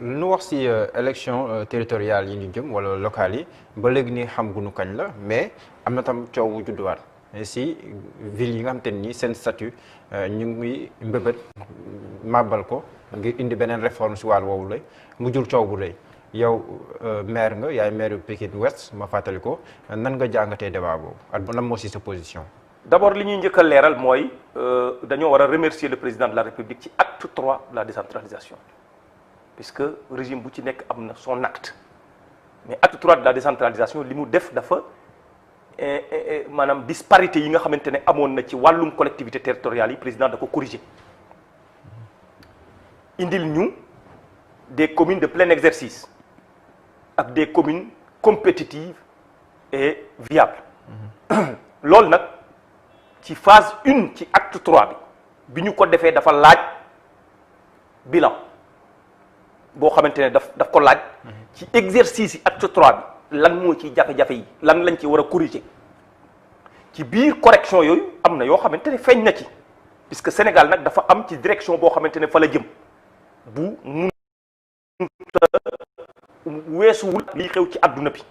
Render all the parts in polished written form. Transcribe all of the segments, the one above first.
nu wax ci élection territoriale yi ñu jëm wala locales yi ba léegi nii xam gunu kañ la mais am na tam coow bu judduwaat si ville yi nga xam te ni seen statut ñu ngi mbëbët màbbal ko ngir indi beneen réforme si wàll woowu la mu jur coow bu rëy yow maire nga yaay maire Pikine Ouest ma fàttali ko nan nga jàngatee débat boobu ak nan moo si sa position. D'abord li ñuy njëkk a leeral mooy dañoo war a remercier le président de la République ci acte 3 de la décentralisation puisque régime bu ci nekk am na son acte mais acte 3 de la décentralisation li mu def dafa maanaam disparité yi nga xamante ne amoon na ci wàllum collectivité territoriale yi président da ko corriger indil ñu des communes de plein exercice ak des communes compétitives et viables loolu nag ci phase 1 ci acte 3 bi ñu ko defee dafa laaj bilan boo xamante ne daf ko laaj ci exercice yi acte 3 bi lan moo ci jafe-jafe yi lan lañ ci war a corriger ci biir correction yooyu am na yoo xamante ne feeñ na ci puisque Sénégal nag dafa am ci direction boo xamante ne fa la jëm bu mun weesuwul liy xew ci àdduna bi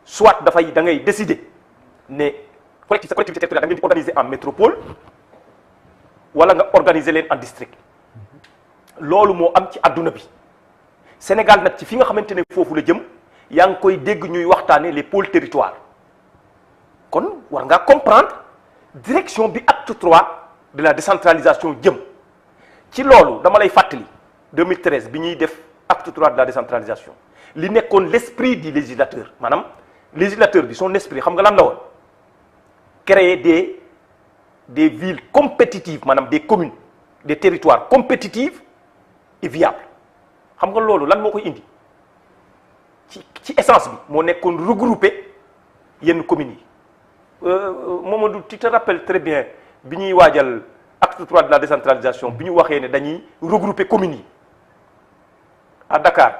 soit dafay da ngay décider ne collectivité territoriale da ngeen di organiser en métropole wala nga organiser leen en district loolu moo am ci àdduna bi Sénégal nag ci fi nga xamante ne foofu la jëm yaa ngi koy dégg ñuy waxtaane les pôles territoires kon war ngaa comprendre direction bi acte 3 de la décentralisation jëm ci loolu dama lay fàttali 2013 bi ñuy def acte 3 de la décentralisation li nekkoon l'esprit du législateur maanaam législateur bi son esprit xam nga lan la woon créer des villes compétitives maanaam des communes des territoires compétitifs et viables xam nga loolu lan moo koy indi ci essence bi moo nekkoon regrouper yenn communes yi Mamadou tu te rappelles très bien bi ñuy waajal acte 3 de la décentralisation bi ñu waxee ne dañuy regrouper communes yi à Dakar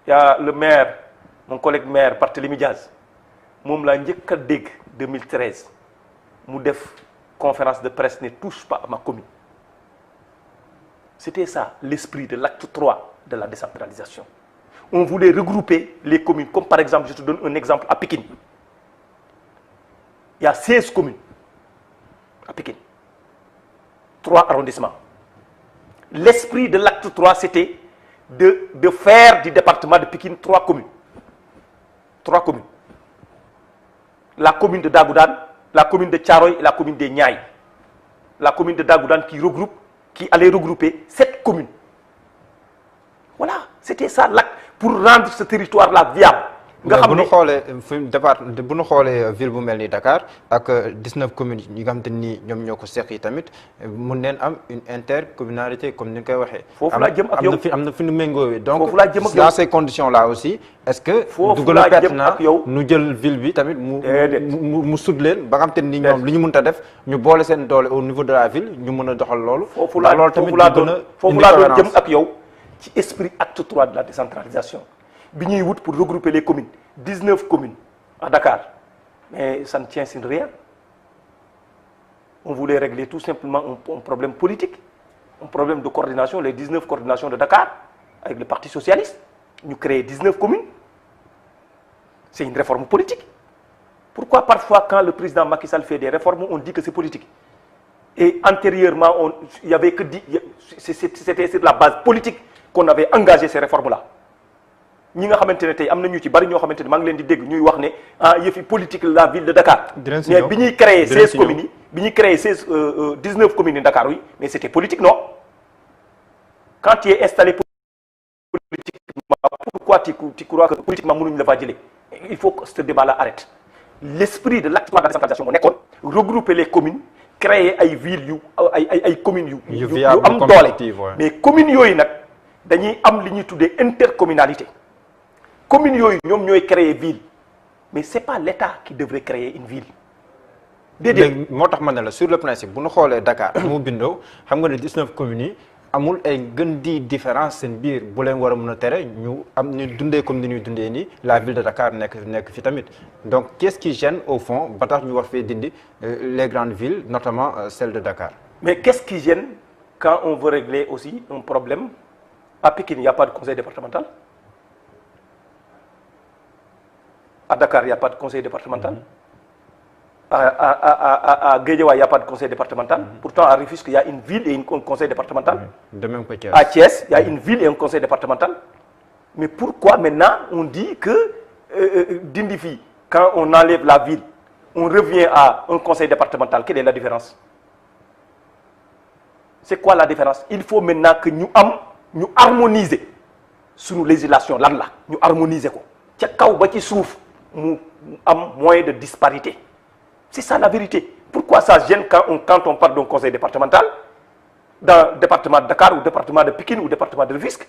y a le maire mon collègue maire Barthélémy Diaz moom laa njëkk a dégg 2013 mu def conférence de presse ne touche pas à ma commune c'était ça l'esprit de l'acte 3 de la décentralisation on voulait regrouper les communes comme par exemple je te donne un exemple à Pikine il y a 16 communes à Pikine 3 arrondissements l'esprit de l'acte 3 c'était de faire du département de Pikine 3 communes la commune de Dagoudane la commune de Thiaroye et la commune des Niayes la commune de Dagoudane qui allait regrouper 7 communes voilà c'était ça l'acte pour rendre ce territoire-là viable nga xam ne bu ñu xoolee ville bu mel ni Dakar ak 19 communes yi nga xam te ni ñoom ñoo ko seq yi tamit mun neen am une intercommunalité comme ni nga koy waxee. foofu laa jëm ak yow am na fi nu méngóowee donc foofu laa jëm ak yow dans ces conditions là aussi est-ce que. foofu du gën a laa jëm ak yow nu jël ville bi tamit mu sut leen ba nga xam te ni ñoom li ñu mënta def ñu boole seen doole au niveau de la ville ñu mën a doxal loolu. foofu laa doon jëm ak yow ci esprit acte 3 de la décentralisation. bi ñuy wut pour regrouper les communes 19 communes à Dakar mais ça ne tient sur rien on voulait régler tout simplement un problème politique un problème de coordination les 19 coordinations de Dakar avec le Parti socialiste ñu créer 19 communes c'est une réforme politique pourquoi parfois quand le président Macky Sall fait des réformes on dit que c'est politique et antérieurement il y avait que c'était sur la base politique qu'on avait engagé ces réformes-là ñi nga xamante ne tey am na ñu ci bari ñoo xamante ne maa ngi leen di dégg ñuy wax ne yëfi politique la ville de Dakar. mais bi ñuy créer 16 communes yi bi ñuy créer 19 communes yi Dakar oui mais c'était politique non quand tu es installé politiquement pourquoi tu crois que politiquement mënuñu la faa jëlee il faut que ce débat-là arrête l'esprit de l'acte 3 de la décentralisation moo nekkoon regrouper les communes créer ay villes yu ay communes yu am doole mais communes yooyu nag dañuy am li ñuy tuddee intercommunalité communes yooyu ñoom ñooy créer ville mais c'est pas l'État qui devrait créer une ville déedéet moo tax ma ne la sur le principe bu ñu xoolee Dakar mu bindoo xam nga ne 19 communes yi amul ay gën di différence seen biir bu leen war a mën a tere ñu am ñu dundee comme ni ñuy dundee nii la ville de Dakar nekk fi tamit donc qu'est-ce qui gêne au fond ba tax ñu war fee dindi les grandes villes notamment celle de Dakar mais qu'est-ce qui gêne quand on veut régler aussi un problème À Pékin, il n'y a pas de conseil départemental. À Dakar, il n'y a pas de conseil départemental. À Guédiawaye, il n'y a pas de conseil départemental. Pourtant, à Rufisque, il y a une ville et un conseil départemental. De même que Thiès. À Thiès, il y a une ville et un conseil départemental. Mais pourquoi maintenant on dit que d'Indifi, quand on enlève la ville, on revient à un conseil départemental? Quelle est la différence? C'est quoi la différence? Il faut maintenant que nous harmoniser sur nos législations. Là, nous harmoniser. Il y a moins de disparité. C'est ça la vérité. Pourquoi ça gêne quand on parle d'un conseil départemental, dans le département de Dakar, ou département de Pékin, ou département de Rufisque?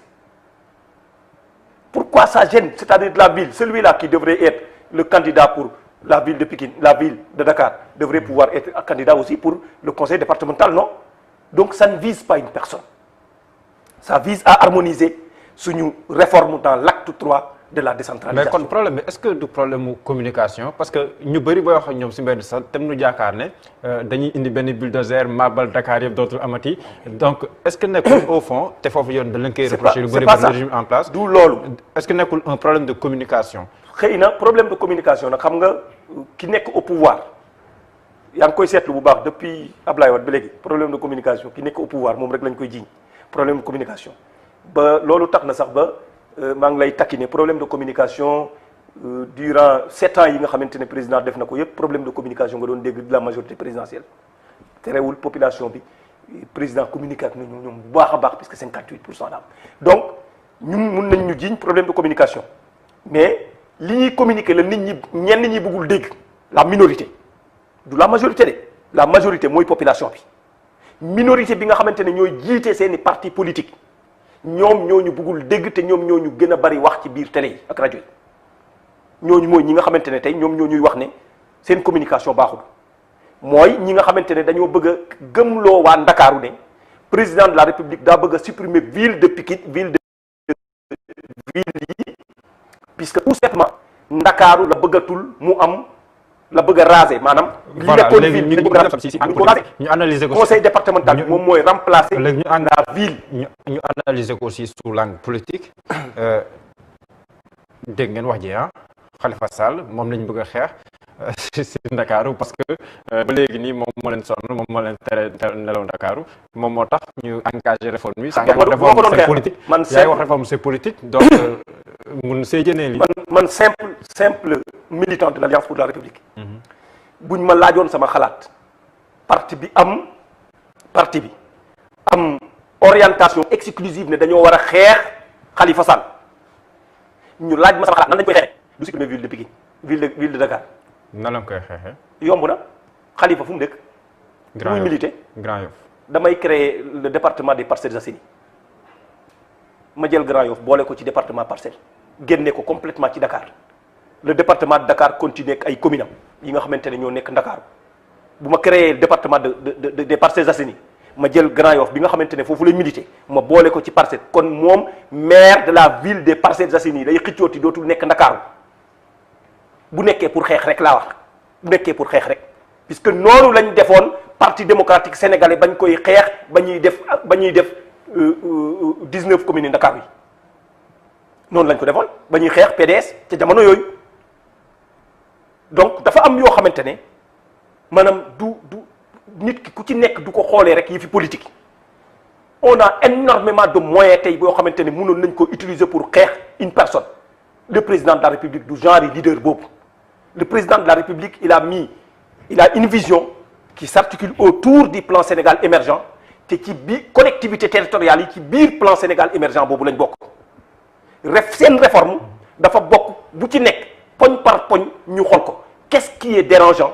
Pourquoi ça gêne? C'est-à-dire de la ville, celui-là qui devrait être le candidat pour la ville de Pékin, la ville de Dakar, devrait pouvoir être un candidat aussi pour le conseil départemental, non? Donc ça ne vise pas une personne. Ça vise à harmoniser une réforme dans l'acte 3 de la décentralisation. Mais le problème, est-ce que du problème de communication? Parce que nous avons dit que nous avons indi benn bulldozer, Mabal, Dakar, d'autres amati. Donc, est-ce que au fond, tu faut de l'inquiétude le régime en place? D'où l'olu. Est-ce que n'est un problème de communication? Il y a un problème de communication. Qui n'est au pouvoir. Il y a un concept depuis Ablaye Wade, problème de communication. Qui n'est au pouvoir, mon règle problème de communication. L'olu tak na sax ba mang lay takine problème de communication durant 7 ans yi nga xamantene président def nako yépp problème de communication nga doon dégg de la majorité présidentielle. Téréwul population bi président communique ak ñom bu baaxa baax puisque 58% d'am. Donc ñun mën nañ ñu jiñ problème de communication. Mais li ñi communiquer la nit ñi ñenn ñi bëggul dégg la minorité. Du la majorité la majorité moy population bi. Minorité bi nga xamantene ñoy jité seeni parti politique. Ñom ñoñu bëggul dégg té ñom ñoñu gëna bari wax ci biir télé ak radio ñoñu moy ñi nga xamantene tay ñom ñoñuy wax né seen communication baaxul moy ñi nga xamantene dañoo bëgg gëmlo wa Ndakaaru né président de la République da bëgg supprimer ville de Pikine ville yi puisque tout simplement Ndakaaru la bëggatul mu am la bëgg raser manam li nekkoon ville ñu analyser ko conseil départemental mom moy remplacer la ville ñu analyser ko aussi sous l'angle politique dégg ngeen wax ji Khalifa Sall mom lañ bëgg xex ci Ndakaaru parce que ba légui ni mom mo leen sonn mom mo leen téré nelaw Ndakaaru mom motax ñu engager réforme bi sans réforme c'est politique yaay wax réforme c'est politique donc mun sé jëné li man simple militant de l'Alliance pour la République buñ ma laajoon sama xalaat parti bi am orientation exclusive ne dañoo war a xeex Khalifa Sall ñu laaj ma sama xalaat nan lañ koy xeexee du supprimer ville de Pikine ville de Dakar. nan lañ koy xeexee. yomb na Khalifa fu mu dëkk. muy milité Grand Yoff damay créer le département des Parcelles Assainies ma jël Grand Yoff boole ko ci département Parcelles génne ko complètement ci Dakar le département de Dakar continue ak ay communes yi nga xamante ne ñoo nekk Dakar bu ma créer le département des Parcelles Assainies ma jël Grand Yoff bi nga xamante ne foofu lay milité ma boole ko ci Parcelles kon moom maire de la ville des Parcelles Assainies day xëccooti dootul nekk Ndakaaru bu nekkee pour xeex rek laa wax bu nekkee pour xeex rek puisque noonu lañ defoon parti démocratique sénégalais bañ koy xeex ba ñuy def 19 communes Ndakaaru yi noonu lañ ko defoon ba ñuy xeex PDS ca jamono yooyu donc dafa am yoo xamante ne maanaam du nit ki ku ci nekk du ko xoolee rek yi fi politique on a énormément de moyens tey boo xamante ne mënoon nañ ko utiliser pour xeex une personne le président de la République du genre leader boobu le président de la République il a une vision qui s'articule autour du plan Sénégal émergent te ci biir collectivité territoriale yi ci biir plan Sénégal émergent boobu lañ bokk seen réforme dafa bokk bu ci nekk poñ par poñ ñu xool ko qu'est-ce qui est dérangeant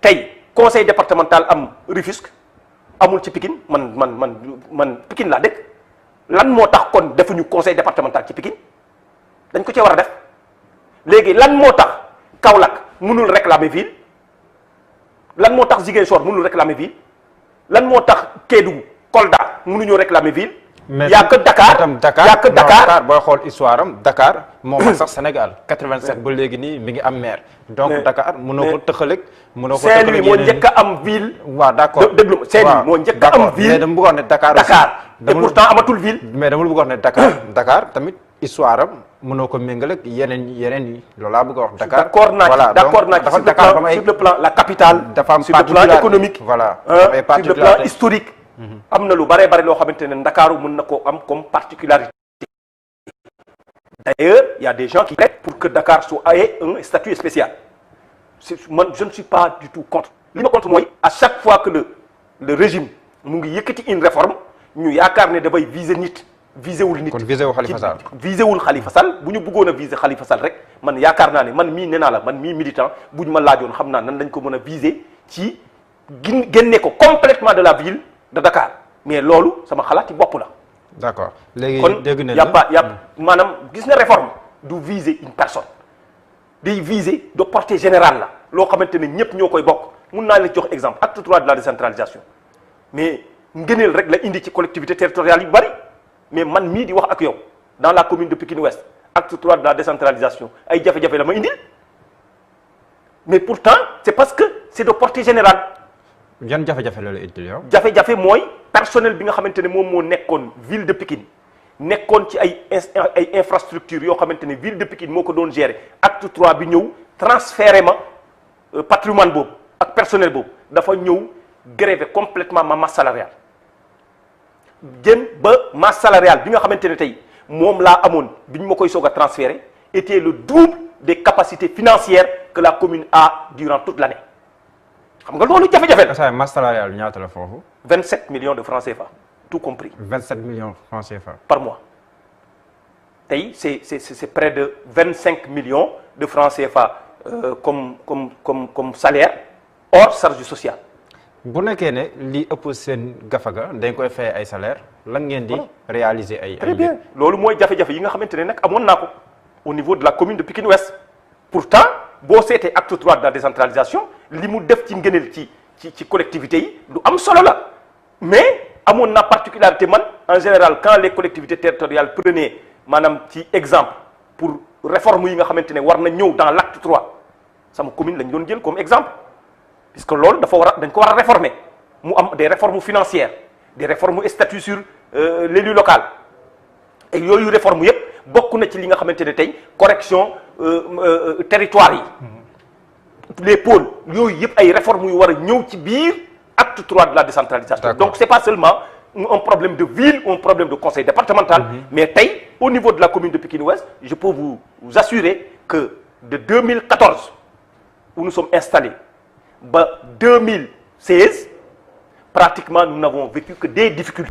tey conseil départemental am Rufisque amul ci Pikine man Pikine laa dëkk lan moo tax kon defuñu conseil départemental ci Pikine dañ ko cee war a def léegi lan moo tax Kaolack mënul réclamer ville lan moo tax Ziguinchor mënul réclamer ville lan moo tax Kédougou Kolda mënuñoo réclamer ville. y a que Dakar y a que Dakar booy xool histoire am Dakar moom ak sax Sénégal 87 ba léegi nii mi ngi am maire. donc Dakar mënoo ko tëxaleeg. mënoo ko tëxaleeg Saint-Louis moo njëkk a am ville. waaw d'accord déglu Saint-Louis moo njëkk a am ville mais dama bëggoon ne Dakar et pourtant amatul ville. mais dama la bëgg wax ne Dakar tamit histoire am mënoo ko méngale ak yeneen yi loolu laa bëgg a wax. Dakar d'accord naa ci sur le plan la capitale. dafa am sur le plan économique. voilà sur le plan historique. am na lu bare loo xamante ne Ndakaaru mën na koo am comme particularité. D'ailleurs, il y a des gens qui plaident pour que Dakar ait un statut spécial. Moi, je ne suis pas du tout contre. Li ma contre mooy à chaque fois que le régime mu ngi yëkkati une réforme ñu yaakaar ne dafay viser nit viser wul nit. kon viser wu Khalifa Sall. viser wul Khalifa Sall bu ñu bëggoon a viser Khalifa Sall rek man yaakaar naa ne man mii nee naa la man mii militant bu ñu ma laajoon xam naa nan lañ ko mën a viser ci génne ko complètement de la ville de Dakar mais loolu sama xalaat ci bopp la. d'accord léegi dégg nañ la kon maanaam gis nga réforme du viser une personne day viser de portée générale la loo xamante ne ñëpp ñoo koy bokk mun naa la jox exemple acte 3 de la décentralisation mais ngëneel rek la indi ci collectivité territoriale yu bari mais man mii di wax ak yow dans la commune de Pikine Ouest acte 3 de la décentralisation ay jafe-jafe la ma indil mais pourtant c'est parce que c'est de portée générale. yan jafe-jafe la indil yow. jafe-jafe mooy personnel bi nga xamante ne moom moo nekkoon ville de Pikine nekkoon ci ay infrastructures yoo xamante ne ville de Pikine moo ko doon gérer acte 3 bi ñëw transféré ma patrimoine boobu ak personnel boobu dafa ñëw gréver complètement ma masse salariale jën ba masse salariale bi nga xamante ne tey moom laa amoon bi ñu ma koy soog a transféré était le double des capacités financières que la commune a durant toute l'année. xam nga loolu jafe-jafe la. masse salariale ñaata la foofu. 27 millions de francs CFA tout compris. 27 millions de francs CFA. par mois tey c'est près de 25 millions de francs CFA comme salaire hors charge sociale. bu nekkee ne li ëpp seen gafaga dañ koy fay ay salaire lan ngeen di réaliser ay. très bien loolu mooy jafe-jafe yi nga xamante ne nag amoon naa ko au niveau de la commune de Pikine Ouest pourtant boo seetee acte 3 de la décentralisation li mu def ci ngëneel ci collectivités yi lu am solo la mais amoon na particularité man en général quand les collectivités territoriales prenaient maanaam ci exemple pour réforme yi nga xamante ne war na ñëw dans l'acte 3 sama commune lañ doon jël comme exemple puisque loolu dañ ko war a réformer mu am des réformes financières des réformes statut sur l'élu local et yooyu réforme yépp bokk na ci li nga xamante ne tey correction territoire yi les pôles yooyu yëpp ay réformes yu war a ñëw ci biir acte 3 de la décentralisation. Donc c'est pas seulement un problème de ville ou un problème de conseil départemental mais tey au niveau de la commune de Pikine Ouest je peux vous assurer que de 2014 où nous sommes installés ba 2016 pratiquement nous n'avons vécu que des difficultés.